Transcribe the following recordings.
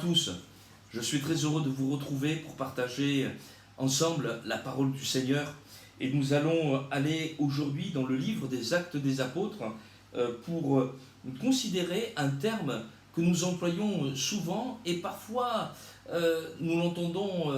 tous, je suis très heureux de vous retrouver pour partager ensemble la parole du Seigneur. Et nous allons aller aujourd'hui dans le livre des Actes des Apôtres pour considérer un terme que nous employons souvent et parfois nous l'entendons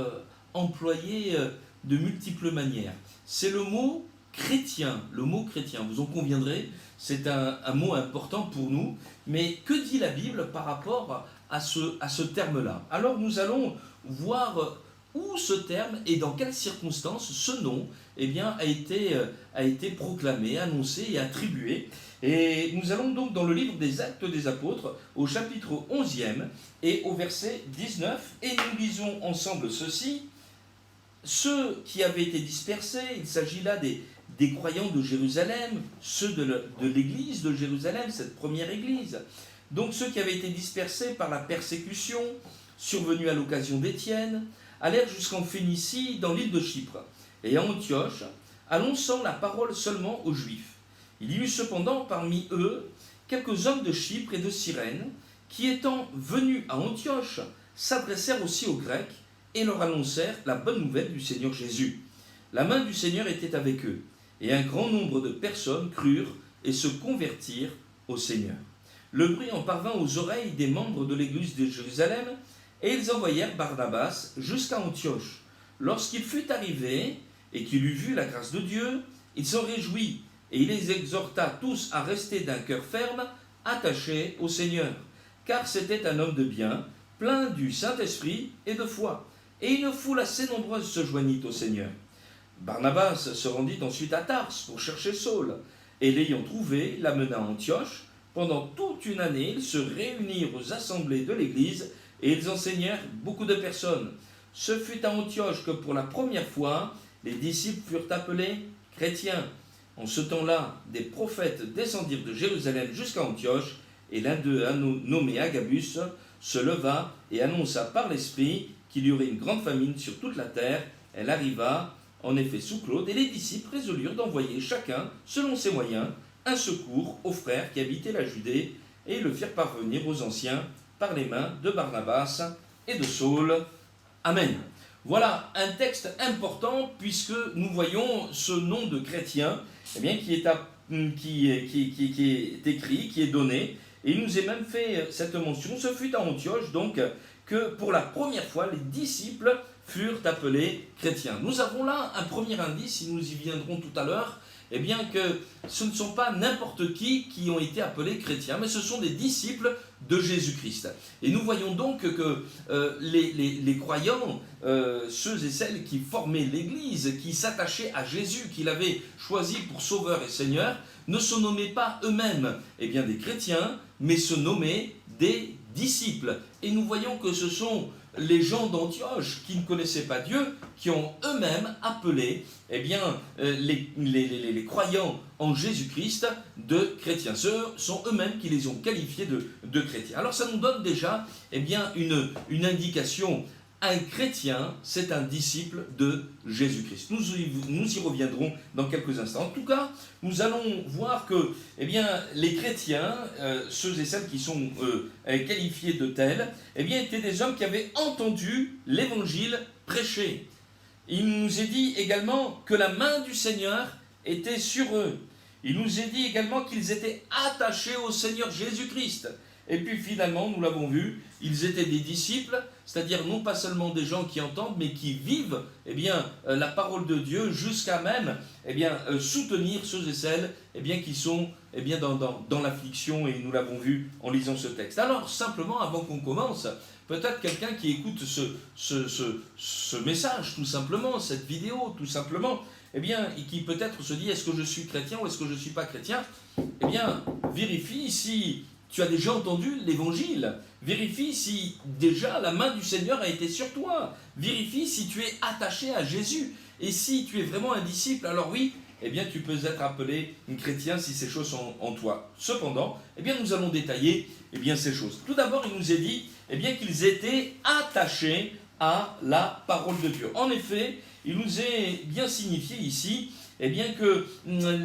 employer de multiples manières. C'est le mot chrétien, vous en conviendrez, c'est un mot important pour nous, mais que dit la Bible par rapport à ce terme-là? Alors nous allons voir où ce terme et dans quelles circonstances ce nom a été proclamé, annoncé et attribué. Et nous allons donc dans le livre des Actes des Apôtres, au chapitre 11e et au verset 19, et nous lisons ensemble ceci. Ceux qui avaient été dispersés, il s'agit là des croyants de Jérusalem, ceux de l'église de Jérusalem, cette première église. Donc ceux qui avaient été dispersés par la persécution survenue à l'occasion d'Étienne, allèrent jusqu'en Phénicie, dans l'île de Chypre, et à Antioche, annonçant la parole seulement aux Juifs. Il y eut cependant parmi eux quelques hommes de Chypre et de Cyrène, qui étant venus à Antioche, s'adressèrent aussi aux Grecs, et leur annoncèrent la bonne nouvelle du Seigneur Jésus. La main du Seigneur était avec eux, et un grand nombre de personnes crurent et se convertirent au Seigneur. Le bruit en parvint aux oreilles des membres de l'église de Jérusalem, et ils envoyèrent Barnabas jusqu'à Antioche. Lorsqu'il fut arrivé, et qu'il eut vu la grâce de Dieu, il s'en réjouit, et il les exhorta tous à rester d'un cœur ferme, attachés au Seigneur. Car c'était un homme de bien, plein du Saint-Esprit et de foi. Et une foule assez nombreuse se joignit au Seigneur. Barnabas se rendit ensuite à Tars pour chercher Saul, et l'ayant trouvé, l'amena à Antioche. Pendant toute une année, ils se réunirent aux assemblées de l'Église, et ils enseignèrent beaucoup de personnes. Ce fut à Antioche que pour la première fois, les disciples furent appelés chrétiens. En ce temps-là, des prophètes descendirent de Jérusalem jusqu'à Antioche, et l'un d'eux, nommé Agabus, se leva et annonça par l'Esprit qu'il y aurait une grande famine sur toute la terre. Elle arriva, en effet, sous Claude, et les disciples résolurent d'envoyer chacun, selon ses moyens, un secours aux frères qui habitaient la Judée, et le firent parvenir aux anciens par les mains de Barnabas et de Saul. Amen. Voilà un texte important, puisque nous voyons ce nom de chrétien qui est écrit, qui est donné, et il nous est même fait cette mention. Ce fut à Antioche, donc, que pour la première fois, les disciples furent appelés chrétiens. Nous avons là un premier indice, et nous y viendrons tout à l'heure, que ce ne sont pas n'importe qui ont été appelés chrétiens, mais ce sont des disciples de Jésus-Christ. Et nous voyons donc que les croyants, ceux et celles qui formaient l'Église, qui s'attachaient à Jésus, qui l'avaient choisi pour Sauveur et Seigneur, ne se nommaient pas eux-mêmes des chrétiens, mais se nommaient des disciples. Et nous voyons que ce sont les gens d'Antioche qui ne connaissaient pas Dieu, qui ont eux-mêmes appelé les croyants en Jésus-Christ de chrétiens. Ce sont eux-mêmes qui les ont qualifiés de chrétiens. Alors ça nous donne déjà une indication. Un chrétien, c'est un disciple de Jésus-Christ. Nous y reviendrons dans quelques instants. En tout cas, nous allons voir que les chrétiens, ceux et celles qui sont qualifiés de tels, étaient des hommes qui avaient entendu l'évangile prêché. Il nous est dit également que la main du Seigneur était sur eux. Il nous est dit également qu'ils étaient attachés au Seigneur Jésus-Christ. Et puis finalement, nous l'avons vu, ils étaient des disciples, c'est-à-dire non pas seulement des gens qui entendent, mais qui vivent la parole de Dieu jusqu'à même soutenir ceux et celles qui sont dans l'affliction, et nous l'avons vu en lisant ce texte. Alors simplement, avant qu'on commence, peut-être quelqu'un qui écoute ce message tout simplement, cette vidéo tout simplement, et qui peut-être se dit, est-ce que je suis chrétien ou est-ce que je ne suis pas chrétien? Vérifie si tu as déjà entendu l'évangile. Vérifie si déjà la main du Seigneur a été sur toi. Vérifie si tu es attaché à Jésus. Et si tu es vraiment un disciple, alors oui, tu peux être appelé un chrétien si ces choses sont en toi. Cependant, nous allons détailler ces choses. Tout d'abord, il nous est dit qu'ils étaient attachés à la parole de Dieu. En effet, il nous est bien signifié ici que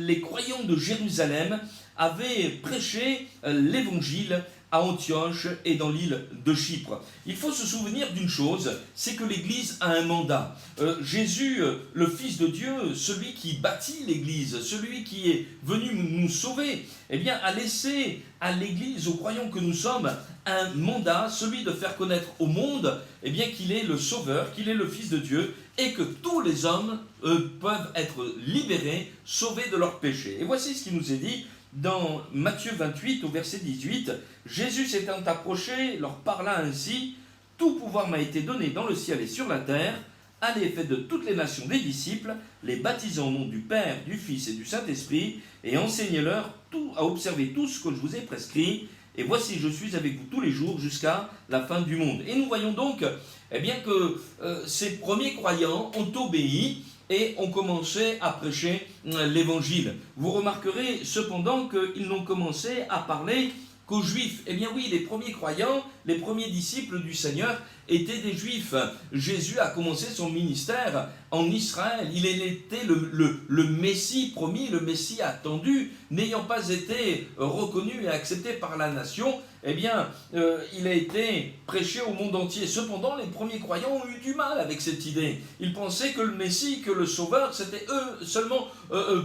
les croyants de Jérusalem avait prêché l'évangile à Antioche et dans l'île de Chypre. Il faut se souvenir d'une chose, c'est que l'Église a un mandat. Jésus, le Fils de Dieu, celui qui bâtit l'Église, celui qui est venu nous sauver, eh bien, a laissé à l'Église, aux croyants que nous sommes, un mandat, celui de faire connaître au monde eh bien, qu'il est le Sauveur, qu'il est le Fils de Dieu, et que tous les hommes peuvent être libérés, sauvés de leurs péchés. Et voici ce qui nous est dit dans Matthieu 28, au verset 18. Jésus s'étant approché, leur parla ainsi: « Tout pouvoir m'a été donné dans le ciel et sur la terre. Allez, faites de toutes les nations des disciples, les baptisant au nom du Père, du Fils et du Saint-Esprit, et enseignez-leur à observer tout ce que je vous ai prescrit. Et voici, je suis avec vous tous les jours jusqu'à la fin du monde. » Et nous voyons donc eh bien, que ces premiers croyants ont obéi et ont commencé à prêcher l'évangile. Vous remarquerez cependant qu'ils n'ont commencé à parler qu'aux Juifs. Eh bien oui, les premiers croyants, les premiers disciples du Seigneur étaient des Juifs. Jésus a commencé son ministère en Israël. Il était le Messie promis, le Messie attendu, n'ayant pas été reconnu et accepté par la nation. Eh bien, il a été prêché au monde entier. Cependant, les premiers croyants ont eu du mal avec cette idée. Ils pensaient que le Messie, que le Sauveur, c'était eux seulement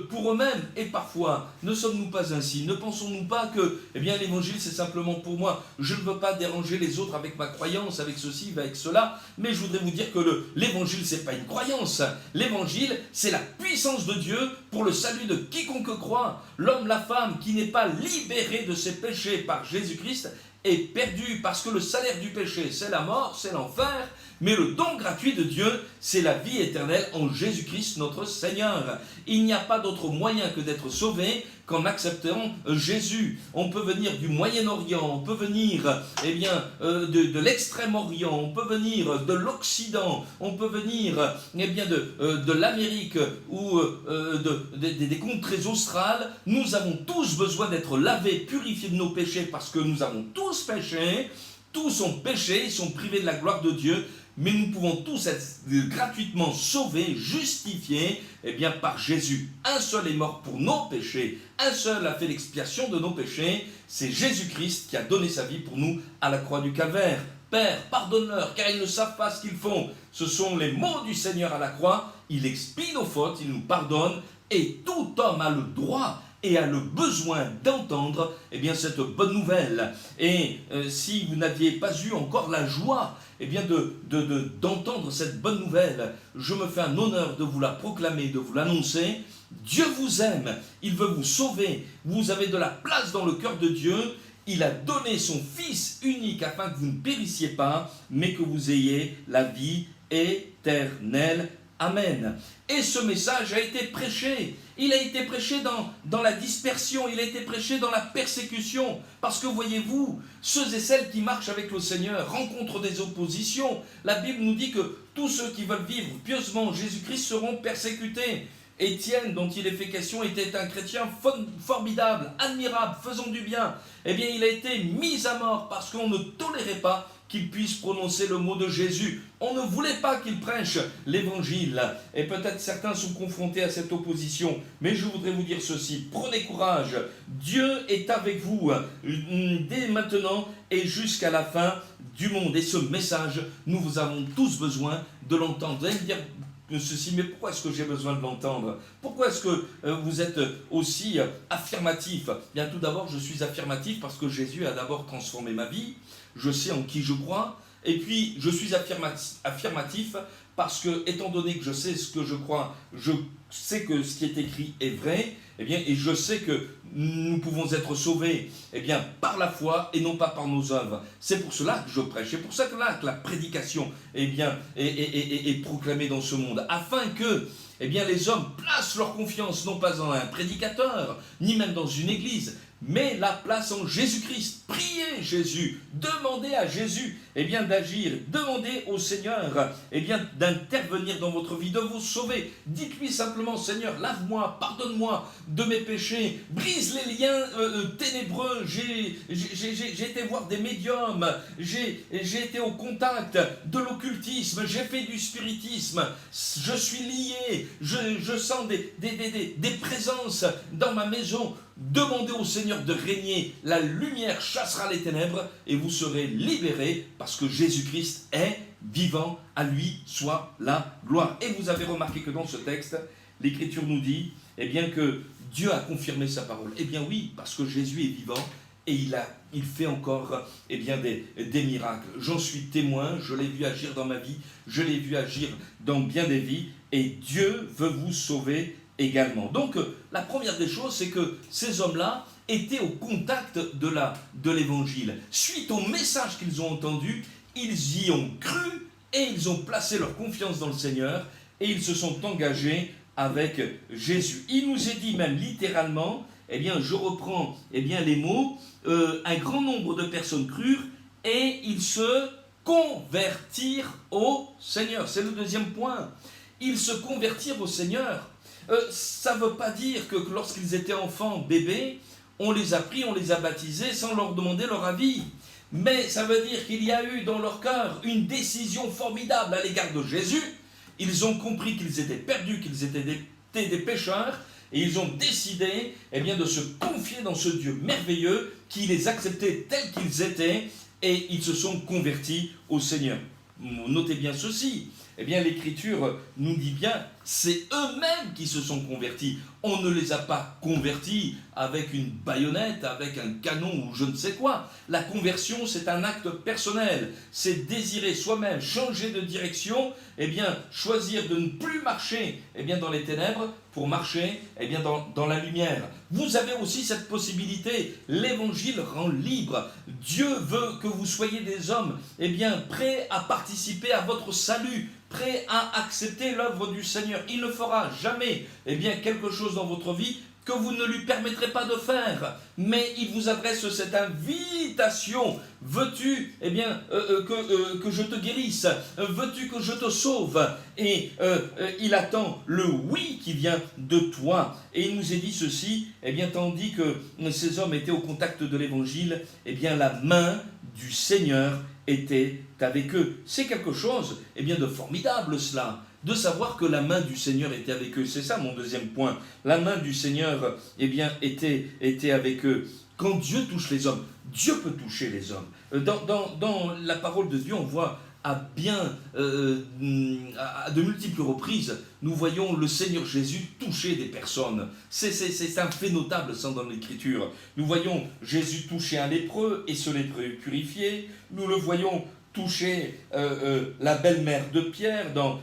pour eux-mêmes. Et parfois, ne sommes-nous pas ainsi? Ne pensons-nous pas que eh bien, l'évangile, c'est simplement pour moi? Je ne veux pas déranger les autres avec ma croyance, avec ceci, avec cela. Mais je voudrais vous dire que l'évangile, c'est pas une croyance. L'évangile, c'est la puissance de Dieu pour le salut de quiconque croit. L'homme, la femme qui n'est pas libéré de ses péchés par Jésus-Christ est perdu, parce que le salaire du péché, c'est la mort, c'est l'enfer, mais le don gratuit de Dieu, c'est la vie éternelle en Jésus-Christ notre Seigneur. Il n'y a pas d'autre moyen que d'être sauvé qu'en acceptant Jésus. On peut venir du Moyen-Orient, on peut venir eh bien, de l'Extrême-Orient, on peut venir de l'Occident, on peut venir eh bien, de l'Amérique ou des contrées australes. Nous avons tous besoin d'être lavés, purifiés de nos péchés, parce que nous avons tous péché, tous ont péché, ils sont privés de la gloire de Dieu. Mais nous pouvons tous être gratuitement sauvés, justifiés eh bien, par Jésus. Un seul est mort pour nos péchés, un seul a fait l'expiation de nos péchés, c'est Jésus-Christ qui a donné sa vie pour nous à la croix du Calvaire. Père, pardonne-leur, car ils ne savent pas ce qu'ils font. Ce sont les mots du Seigneur à la croix. Il expie nos fautes, il nous pardonne, et tout homme a le droit et a le besoin d'entendre eh bien, cette bonne nouvelle. Et si vous n'aviez pas eu encore la joie eh bien, d'entendre cette bonne nouvelle, je me fais un honneur de vous la proclamer, de vous l'annoncer. Dieu vous aime, il veut vous sauver, vous avez de la place dans le cœur de Dieu. Il a donné son Fils unique afin que vous ne périssiez pas, mais que vous ayez la vie éternelle. Amen. Et ce message a été prêché. Il a été prêché dans la dispersion, il a été prêché dans la persécution. Parce que voyez-vous, ceux et celles qui marchent avec le Seigneur rencontrent des oppositions. La Bible nous dit que tous ceux qui veulent vivre pieusement en Jésus-Christ seront persécutés. Étienne, dont il est fait question, était un chrétien formidable, admirable, faisant du bien. Eh bien, il a été mis à mort parce qu'on ne tolérait pas qu'il puisse prononcer le mot de Jésus. On ne voulait pas qu'il prêche l'évangile. Et peut-être certains sont confrontés à cette opposition. Mais je voudrais vous dire ceci. Prenez courage. Dieu est avec vous dès maintenant et jusqu'à la fin du monde. Et ce message, nous avons tous besoin de l'entendre. Vous allez me dire ceci, mais pourquoi est-ce que j'ai besoin de l'entendre? Pourquoi est-ce que vous êtes aussi affirmatif? Bien, tout d'abord, je suis affirmatif parce que Jésus a d'abord transformé ma vie. Je sais en qui je crois. Et puis, je suis affirmatif parce que, étant donné que je sais ce que je crois, je sais que ce qui est écrit est vrai, eh bien, et je sais que nous pouvons être sauvés eh bien, par la foi et non pas par nos œuvres. C'est pour cela que je prêche, c'est pour ça que la prédication eh bien, est proclamée dans ce monde, afin que eh bien, les hommes placent leur confiance non pas en un prédicateur, ni même dans une église, mais la place en Jésus-Christ. Priez Jésus, demandez à Jésus eh bien, d'agir, demandez au Seigneur eh bien, d'intervenir dans votre vie, de vous sauver. Dites-lui simplement, Seigneur, lave-moi, pardonne-moi de mes péchés, brise les liens ténébreux. J'ai été voir des médiums, j'ai été au contact de l'occultisme, j'ai fait du spiritisme, je suis lié, je sens des présences dans ma maison. demandez au Seigneur de régner, la lumière chassera les ténèbres et vous serez libérés parce que Jésus-Christ est vivant, à lui soit la gloire. Et vous avez remarqué que dans ce texte, l'Écriture nous dit que Dieu a confirmé sa parole. Eh bien oui, parce que Jésus est vivant et il fait encore des miracles. J'en suis témoin, je l'ai vu agir dans ma vie, je l'ai vu agir dans bien des vies et Dieu veut vous sauver également. Donc la première des choses, c'est que ces hommes-là étaient au contact de l'évangile. Suite au message qu'ils ont entendu, ils y ont cru et ils ont placé leur confiance dans le Seigneur et ils se sont engagés avec Jésus. Il nous est dit même littéralement, je reprends les mots, un grand nombre de personnes crurent et ils se convertirent au Seigneur. C'est le deuxième point. Ils se convertirent au Seigneur. Ça ne veut pas dire que lorsqu'ils étaient enfants, bébés, on les a pris, on les a baptisés sans leur demander leur avis. Mais ça veut dire qu'il y a eu dans leur cœur une décision formidable à l'égard de Jésus. Ils ont compris qu'ils étaient perdus, qu'ils étaient des pécheurs, et ils ont décidé de se confier dans ce Dieu merveilleux qui les acceptait tels qu'ils étaient, et ils se sont convertis au Seigneur. Notez bien ceci, l'Écriture nous dit bien, c'est eux-mêmes qui se sont convertis. On ne les a pas convertis avec une baïonnette, avec un canon ou je ne sais quoi. La conversion, c'est un acte personnel. C'est désirer soi-même changer de direction, choisir de ne plus marcher dans les ténèbres pour marcher dans la lumière. Vous avez aussi cette possibilité. L'Évangile rend libre. Dieu veut que vous soyez des hommes prêts à participer à votre salut, prêts à accepter l'œuvre du Seigneur. Il ne fera jamais quelque chose dans votre vie que vous ne lui permettrez pas de faire. Mais il vous adresse cette invitation. Veux-tu que je te guérisse? Veux-tu que je te sauve? Et il attend le oui qui vient de toi. Et il nous est dit ceci, tandis que ces hommes étaient au contact de l'Évangile, la main du Seigneur était avec eux. C'est quelque chose de formidable cela, de savoir que la main du Seigneur était avec eux. C'est ça mon deuxième point. La main du Seigneur était avec eux. Quand Dieu touche les hommes, Dieu peut toucher les hommes. Dans la parole de Dieu, on voit à de multiples reprises, nous voyons le Seigneur Jésus toucher des personnes. C'est un fait notable ça dans l'Écriture. Nous voyons Jésus toucher un lépreux et ce lépreux purifié. Nous le voyons toucher la belle-mère de Pierre dans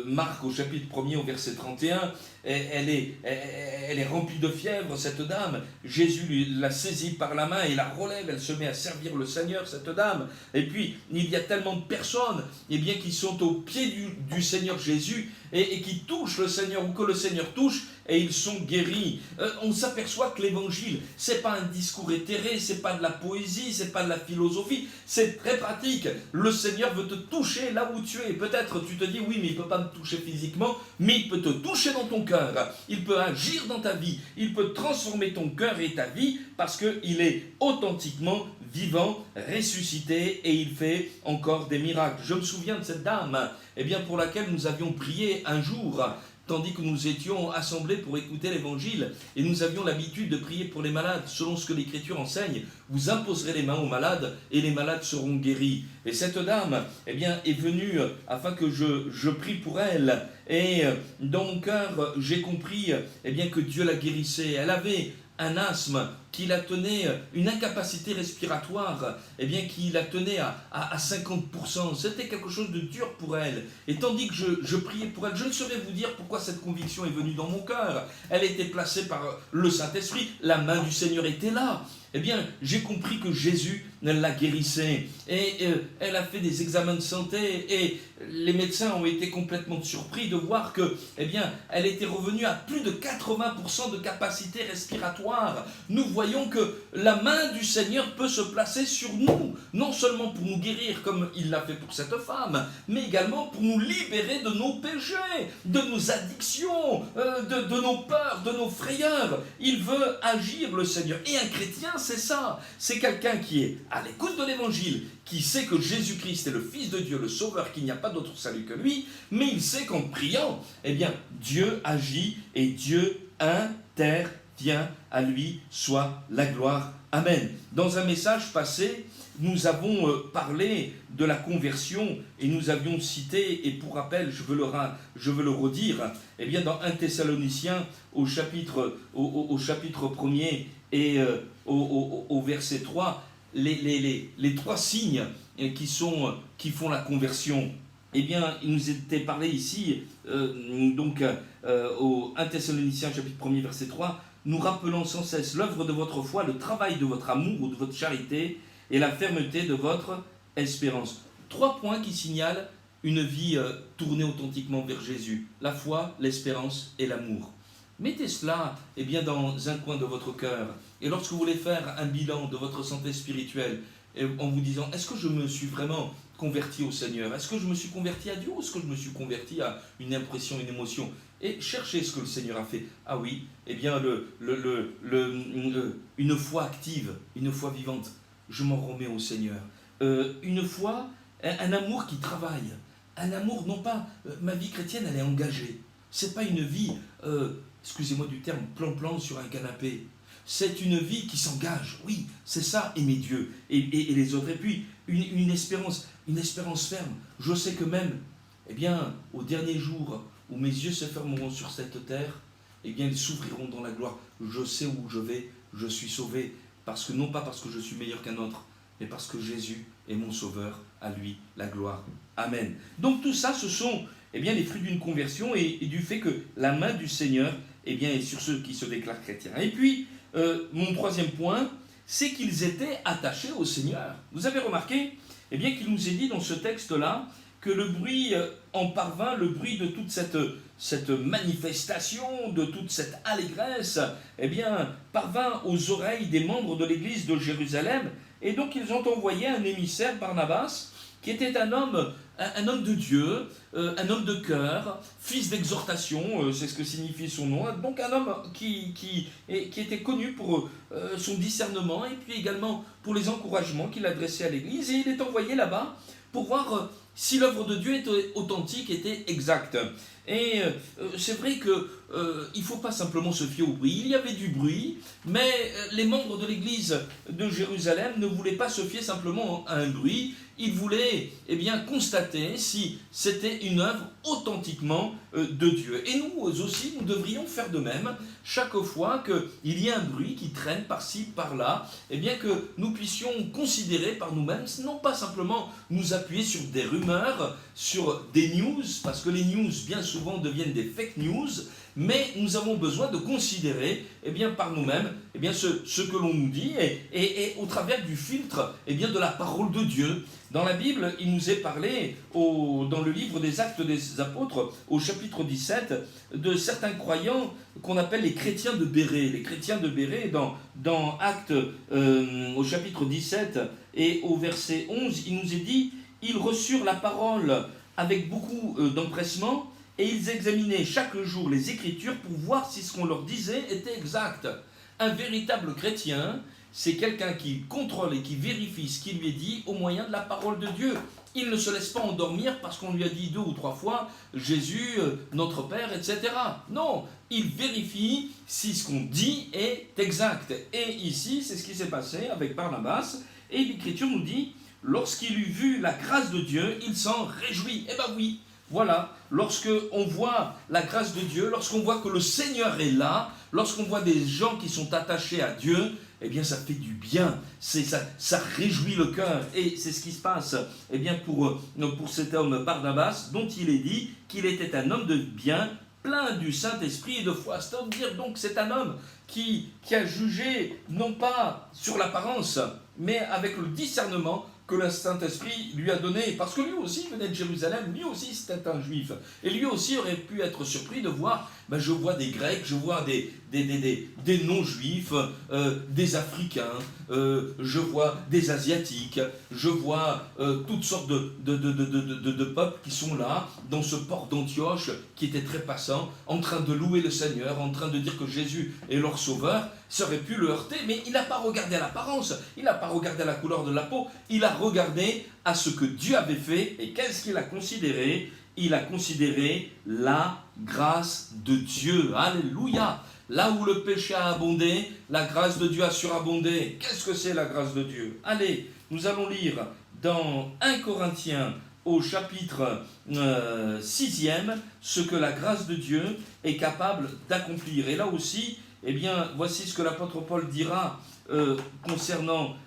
Marc au chapitre 1er au verset 31. Elle est remplie de fièvre, cette dame. Jésus la saisit par la main et la relève. Elle se met à servir le Seigneur, cette dame. Et puis, il y a tellement de personnes qui sont au pied du Seigneur Jésus et qui touchent le Seigneur ou que le Seigneur touche et ils sont guéris. On s'aperçoit que l'Évangile, c'est pas un discours éthéré, c'est pas de la poésie, c'est pas de la philosophie, c'est très pratique. Le Seigneur veut te toucher là où tu es. Peut-être tu te dis, oui, mais il peut pas me toucher physiquement, mais il peut te toucher dans ton cœur. Il peut agir dans ta vie. Il peut transformer ton cœur et ta vie parce qu'il est authentiquement vivant, ressuscité et il fait encore des miracles. Je me souviens de cette dame pour laquelle nous avions prié un jour tandis que nous étions assemblés pour écouter l'Évangile, et nous avions l'habitude de prier pour les malades, selon ce que l'Écriture enseigne. Vous imposerez les mains aux malades, et les malades seront guéris. Et cette dame, est venue afin que je prie pour elle, et dans mon cœur, j'ai compris, que Dieu la guérissait. Elle avait un asthme qui la tenait, une incapacité respiratoire, qui la tenait à 50%. C'était quelque chose de dur pour elle. Et tandis que je priais pour elle, je ne saurais vous dire pourquoi cette conviction est venue dans mon cœur. Elle était placée par le Saint-Esprit, la main du Seigneur était là. J'ai compris que Jésus la guérissait. Et elle a fait des examens de santé et les médecins ont été complètement surpris de voir que, elle était revenue à plus de 80% de capacité respiratoire. Nous voyons que la main du Seigneur peut se placer sur nous, non seulement pour nous guérir comme il l'a fait pour cette femme, mais également pour nous libérer de nos péchés, de nos addictions, de nos peurs, de nos frayeurs. Il veut agir, le Seigneur. Et un chrétien, c'est ça. C'est quelqu'un qui est à l'écoute de l'Évangile, qui sait que Jésus-Christ est le Fils de Dieu, le Sauveur, qu'il n'y a pas d'autre salut que lui, mais il sait qu'en priant, Dieu agit et Dieu intervient. bien, à lui soit la gloire. Amen. Dans un message passé, nous avons parlé de la conversion et nous avions cité, et pour rappel, je veux le redire, eh bien dans 1 Thessaloniciens au chapitre 1er et au verset 3, les trois signes qui font la conversion. Eh bien, il nous était parlé ici, au 1 Thessaloniciens chapitre 1er verset 3, nous rappelons sans cesse l'œuvre de votre foi, le travail de votre amour ou de votre charité et la fermeté de votre espérance. 3 points qui signalent une vie tournée authentiquement vers Jésus. La foi, l'espérance et l'amour. Mettez cela dans un coin de votre cœur. Et lorsque vous voulez faire un bilan de votre santé spirituelle, en vous disant, est-ce que je me suis vraiment converti au Seigneur? Est-ce que je me suis converti à Dieu ou est-ce que je me suis converti à une impression, une émotion? Et cherchez ce que le Seigneur a fait. Ah oui, une foi active, une foi vivante. Je m'en remets au Seigneur. Une foi, un amour qui travaille. Un amour, non pas, ma vie chrétienne, elle est engagée. C'est pas une vie, excusez-moi du terme, plan-plan sur un canapé. C'est une vie qui s'engage. Oui, c'est ça, aimer Dieu et les autres. Et puis, une espérance ferme. Je sais que même, au dernier jour où mes yeux se fermeront sur cette terre, ils s'ouvriront dans la gloire. Je sais où je vais, je suis sauvé. Non pas parce que je suis meilleur qu'un autre, mais parce que Jésus est mon sauveur, à lui la gloire. Amen. Donc tout ça, ce sont les fruits d'une conversion et du fait que la main du Seigneur est sur ceux qui se déclarent chrétiens. Et puis, mon troisième point, c'est qu'ils étaient attachés au Seigneur. Vous avez remarqué qu'il nous est dit dans ce texte-là que le bruit en parvint, le bruit de toute cette manifestation, de toute cette allégresse, parvint aux oreilles des membres de l'église de Jérusalem. Et donc ils ont envoyé un émissaire, Barnabas, qui était un homme de Dieu, un homme de cœur, fils d'exhortation, c'est ce que signifie son nom. Donc un homme qui était connu pour son discernement et puis également pour les encouragements qu'il adressait à l'église. Et il est envoyé là-bas pour voir si l'œuvre de Dieu était authentique, était exacte. Et c'est vrai qu'il ne faut pas simplement se fier au bruit. Il y avait du bruit, mais les membres de l'église de Jérusalem ne voulaient pas se fier simplement à un bruit. Ils voulaient constater si c'était une œuvre authentiquement de Dieu. Et nous aussi, nous devrions faire de même. Chaque fois qu'il y a un bruit qui traîne par-ci, par-là, que nous puissions considérer par nous-mêmes, non pas simplement nous appuyer sur des rumeurs, sur des news, parce que les news, bien souvent, deviennent des fake news, mais nous avons besoin de considérer par nous-mêmes ce que l'on nous dit et au travers du filtre de la parole de Dieu. Dans la Bible, il nous est parlé, dans le livre des Actes des Apôtres, au chapitre 17, de certains croyants qu'on appelle les chrétiens de Bérée. Les chrétiens de Bérée, dans Actes, au chapitre 17 et au verset 11, il nous est dit « Ils reçurent la parole avec beaucoup d'empressement, et ils examinaient chaque jour les Écritures pour voir si ce qu'on leur disait était exact. » Un véritable chrétien, c'est quelqu'un qui contrôle et qui vérifie ce qui lui est dit au moyen de la parole de Dieu. Il ne se laisse pas endormir parce qu'on lui a dit 2 ou 3 fois « Jésus, notre Père », etc. Non, il vérifie si ce qu'on dit est exact. Et ici, c'est ce qui s'est passé avec Barnabas. Et l'Écriture nous dit « Lorsqu'il eut vu la grâce de Dieu, il s'en réjouit. » Eh bien oui, voilà, lorsqu'on voit la grâce de Dieu, lorsqu'on voit que le Seigneur est là, lorsqu'on voit des gens qui sont attachés à Dieu, ça fait du bien, ça réjouit le cœur. Et c'est ce qui se passe pour cet homme Barnabas, dont il est dit qu'il était un homme de bien, plein du Saint-Esprit et de foi. C'est-à-dire donc c'est un homme qui a jugé, non pas sur l'apparence, mais avec le discernement que le Saint-Esprit lui a donné, parce que lui aussi venait de Jérusalem, lui aussi c'était un juif, et lui aussi aurait pu être surpris de voir, je vois des Grecs, je vois des non-juifs, des Africains, je vois des Asiatiques, je vois toutes sortes de peuples qui sont là, dans ce port d'Antioche, qui était très passant, en train de louer le Seigneur, en train de dire que Jésus est leur sauveur. Ça aurait pu le heurter, mais il n'a pas regardé à l'apparence, il n'a pas regardé à la couleur de la peau, il a regardé à ce que Dieu avait fait, et qu'est-ce qu'il a considéré? Il a considéré la grâce de Dieu. Alléluia! Là où le péché a abondé, la grâce de Dieu a surabondé. Qu'est-ce que c'est la grâce de Dieu? Allez, nous allons lire dans 1 Corinthiens au chapitre 6e ce que la grâce de Dieu est capable d'accomplir. Et là aussi, eh bien, voici ce que l'apôtre Paul dira concernant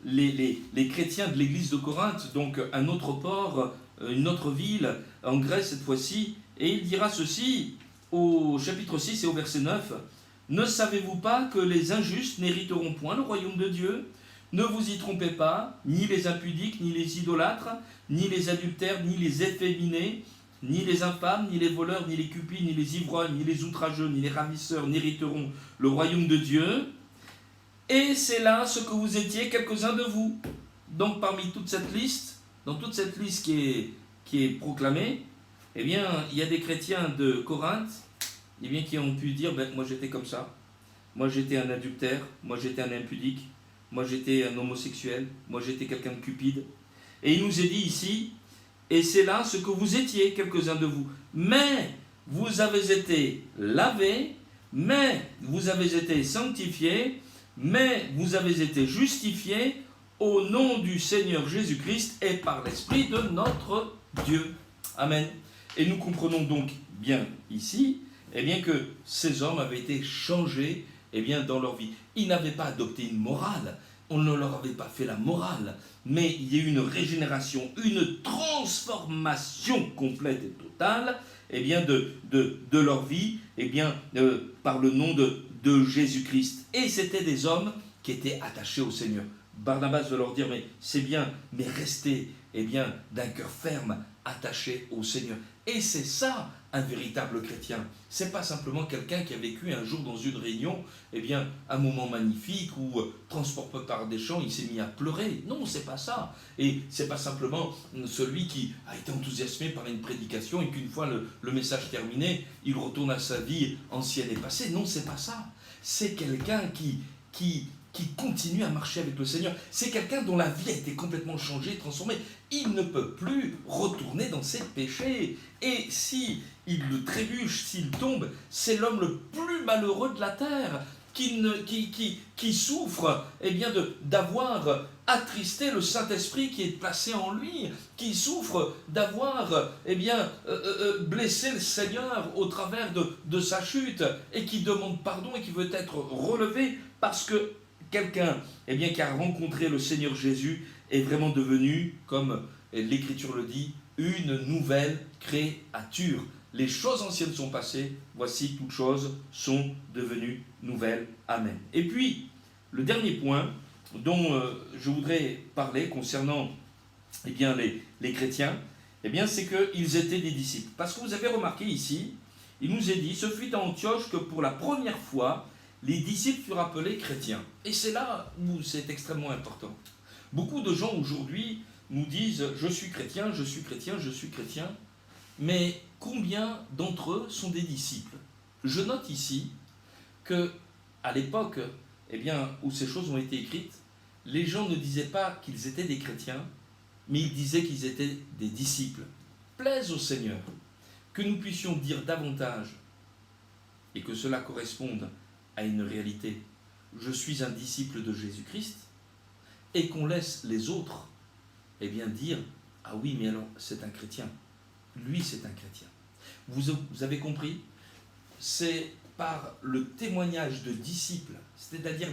les chrétiens de l'église de Corinthe, donc un autre port, une autre ville, en Grèce cette fois-ci, et il dira ceci au chapitre 6 et au verset 9, « Ne savez-vous pas que les injustes n'hériteront point le royaume de Dieu ? Ne vous y trompez pas, ni les impudiques, ni les idolâtres, ni les adultères, ni les efféminés, ni les infâmes, ni les voleurs, ni les cupides, ni les ivrognes, ni les outrageux, ni les ravisseurs n'hériteront le royaume de Dieu. Et c'est là ce que vous étiez quelques-uns de vous. » Donc parmi toute cette liste, dans toute cette liste qui est proclamée, eh bien, il y a des chrétiens de Corinthe eh bien, qui ont pu dire, moi j'étais comme ça, moi j'étais un adultère, moi j'étais un impudique, moi j'étais un homosexuel, moi j'étais quelqu'un de cupide. Et il nous est dit ici, et c'est là ce que vous étiez, quelques-uns de vous. Mais vous avez été lavés, mais vous avez été sanctifiés, mais vous avez été justifiés au nom du Seigneur Jésus-Christ et par l'Esprit de notre Dieu. Amen. Et nous comprenons donc bien ici eh bien, que ces hommes avaient été changés eh bien, dans leur vie. Ils n'avaient pas adopté une morale, on ne leur avait pas fait la morale, mais il y a eu une régénération, une transformation complète et totale eh bien, de leur vie eh bien, par le nom de Jésus-Christ. Et c'était des hommes qui étaient attachés au Seigneur. Barnabas veut leur dire, mais c'est bien, mais restez eh bien, d'un cœur ferme, attaché au Seigneur. Et c'est ça, un véritable chrétien. C'est pas simplement quelqu'un qui a vécu un jour dans une réunion, eh bien, un moment magnifique où, transporté par des chants, il s'est mis à pleurer. Non, c'est pas ça. Et c'est pas simplement celui qui a été enthousiasmé par une prédication et qu'une fois le message terminé, il retourne à sa vie ancienne et passée. Non, c'est pas ça. C'est quelqu'un qui continue à marcher avec le Seigneur. C'est quelqu'un dont la vie a été complètement changée, transformée. Il ne peut plus retourner dans ses péchés. Et si il le trébuche, s'il tombe, c'est l'homme le plus malheureux de la terre qui souffre eh bien, d'avoir attristé le Saint-Esprit qui est placé en lui, qui souffre d'avoir eh bien, blessé le Seigneur au travers de sa chute et qui demande pardon et qui veut être relevé parce que quelqu'un eh bien, qui a rencontré le Seigneur Jésus est vraiment devenu, comme l'Écriture le dit, une nouvelle créature. Les choses anciennes sont passées, voici toutes choses sont devenues nouvelles. Amen. Et puis, le dernier point dont je voudrais parler concernant eh bien, les chrétiens, eh bien, c'est qu'ils étaient des disciples. Parce que vous avez remarqué ici, il nous est dit, ce fut à Antioche que pour la première fois, les disciples furent appelés chrétiens. Et c'est là où c'est extrêmement important. Beaucoup de gens aujourd'hui nous disent « je suis chrétien, je suis chrétien, je suis chrétien », mais combien d'entre eux sont des disciples? Je note ici qu'à l'époque eh bien, où ces choses ont été écrites, les gens ne disaient pas qu'ils étaient des chrétiens, mais ils disaient qu'ils étaient des disciples. Plaise au Seigneur que nous puissions dire davantage et que cela corresponde à une réalité. Je suis un disciple de Jésus-Christ et qu'on laisse les autres eh bien, dire « Ah oui, mais alors c'est un chrétien. Lui, c'est un chrétien. » Vous avez compris? C'est par le témoignage de disciples, c'est-à-dire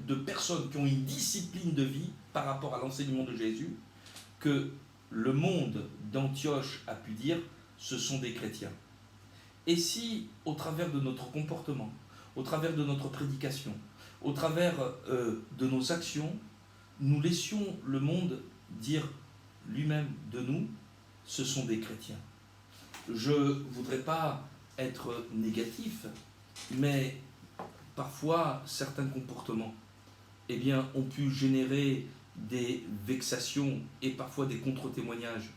de personnes qui ont une discipline de vie par rapport à l'enseignement de Jésus, que le monde d'Antioche a pu dire « ce sont des chrétiens ». Et si, au travers de notre comportement, au travers de notre prédication, au travers de nos actions, nous laissions le monde dire lui-même de nous, ce sont des chrétiens. Je ne voudrais pas être négatif, mais parfois certains comportements eh bien, ont pu générer des vexations et parfois des contre-témoignages.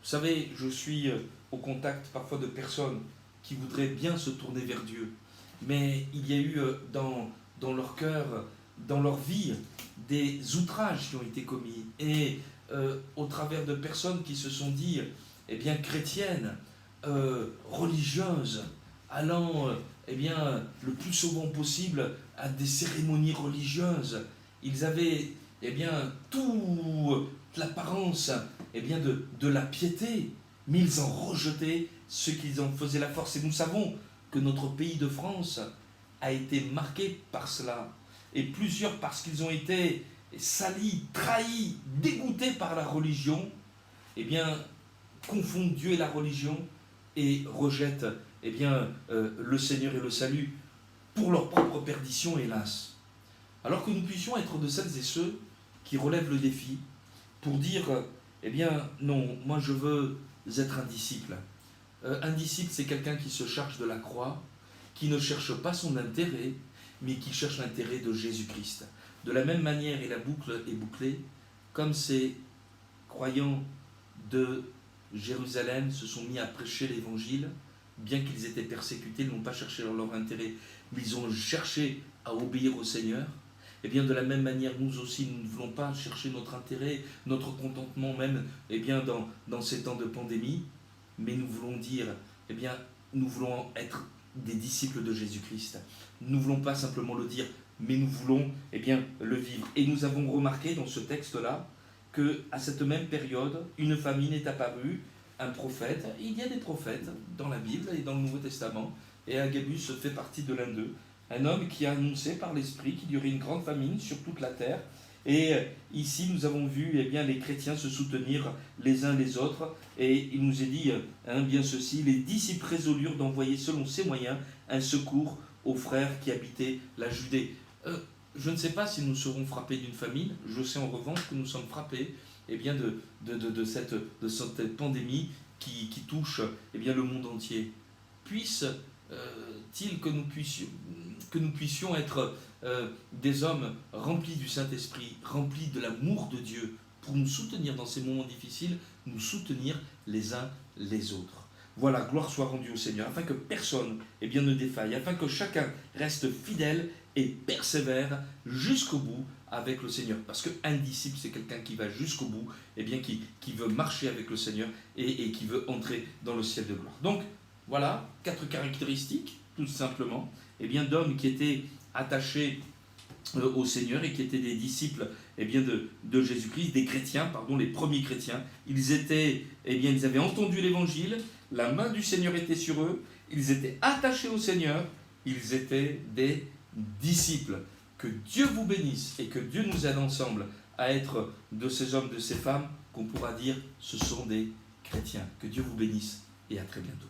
Vous savez, je suis au contact parfois de personnes qui voudraient bien se tourner vers Dieu, mais il y a eu dans leur cœur, dans leur vie, des outrages qui ont été commis. Et au travers de personnes qui se sont dit eh bien, chrétiennes, religieuses, allant eh bien, le plus souvent possible à des cérémonies religieuses. Ils avaient eh bien, toute l'apparence eh bien, de la piété, mais ils en rejetaient ce qu'ils en faisaient la force. Et nous savons que notre pays de France a été marqué par cela. Et plusieurs, parce qu'ils ont été salis, trahis, dégoûtés par la religion, eh bien, confondent Dieu et la religion et rejettent eh bien, le Seigneur et le salut pour leur propre perdition, hélas. Alors que nous puissions être de celles et ceux qui relèvent le défi pour dire, eh bien, non, moi je veux être un disciple. Un disciple, c'est quelqu'un qui se charge de la croix, qui ne cherche pas son intérêt, mais qui cherche l'intérêt de Jésus-Christ. De la même manière, et la boucle est bouclée, comme ces croyants de Jérusalem se sont mis à prêcher l'évangile, bien qu'ils étaient persécutés, ils n'ont pas cherché leur intérêt, mais ils ont cherché à obéir au Seigneur. Et bien de la même manière, nous aussi, nous ne voulons pas chercher notre intérêt, notre contentement même, eh bien dans ces temps de pandémie, mais nous voulons dire, eh bien, nous voulons être des disciples de Jésus-Christ. Nous ne voulons pas simplement le dire, mais nous voulons eh bien, le vivre. Et nous avons remarqué dans ce texte-là qu'à cette même période, une famine est apparue, un prophète. Il y a des prophètes dans la Bible et dans le Nouveau Testament, et Agabus fait partie de l'un d'eux. Un homme qui a annoncé par l'Esprit qu'il y aurait une grande famine sur toute la terre. Et ici, nous avons vu eh bien, les chrétiens se soutenir les uns les autres. Et il nous est dit bien ceci, les disciples résolurent d'envoyer selon ses moyens un secours aux frères qui habitaient la Judée. Je ne sais pas si nous serons frappés d'une famine. Je sais en revanche que nous sommes frappés eh bien, de cette pandémie qui touche eh bien, le monde entier. Puisse-t-il que nous puissions être des hommes remplis du Saint-Esprit, remplis de l'amour de Dieu, pour nous soutenir dans ces moments difficiles, nous soutenir les uns les autres. Voilà, gloire soit rendue au Seigneur, afin que personne eh bien, ne défaille, afin que chacun reste fidèle et persévère jusqu'au bout avec le Seigneur. Parce qu'un disciple, c'est quelqu'un qui va jusqu'au bout, eh bien, qui veut marcher avec le Seigneur et qui veut entrer dans le ciel de gloire. Donc, voilà, 4 caractéristiques, tout simplement, eh bien, d'hommes qui étaient attachés au Seigneur et qui étaient des disciples eh bien, de Jésus-Christ, des chrétiens, pardon, les premiers chrétiens. Ils avaient entendu l'évangile, la main du Seigneur était sur eux, ils étaient attachés au Seigneur, ils étaient des disciples. Que Dieu vous bénisse et que Dieu nous aide ensemble à être de ces hommes, de ces femmes qu'on pourra dire ce sont des chrétiens. Que Dieu vous bénisse et à très bientôt.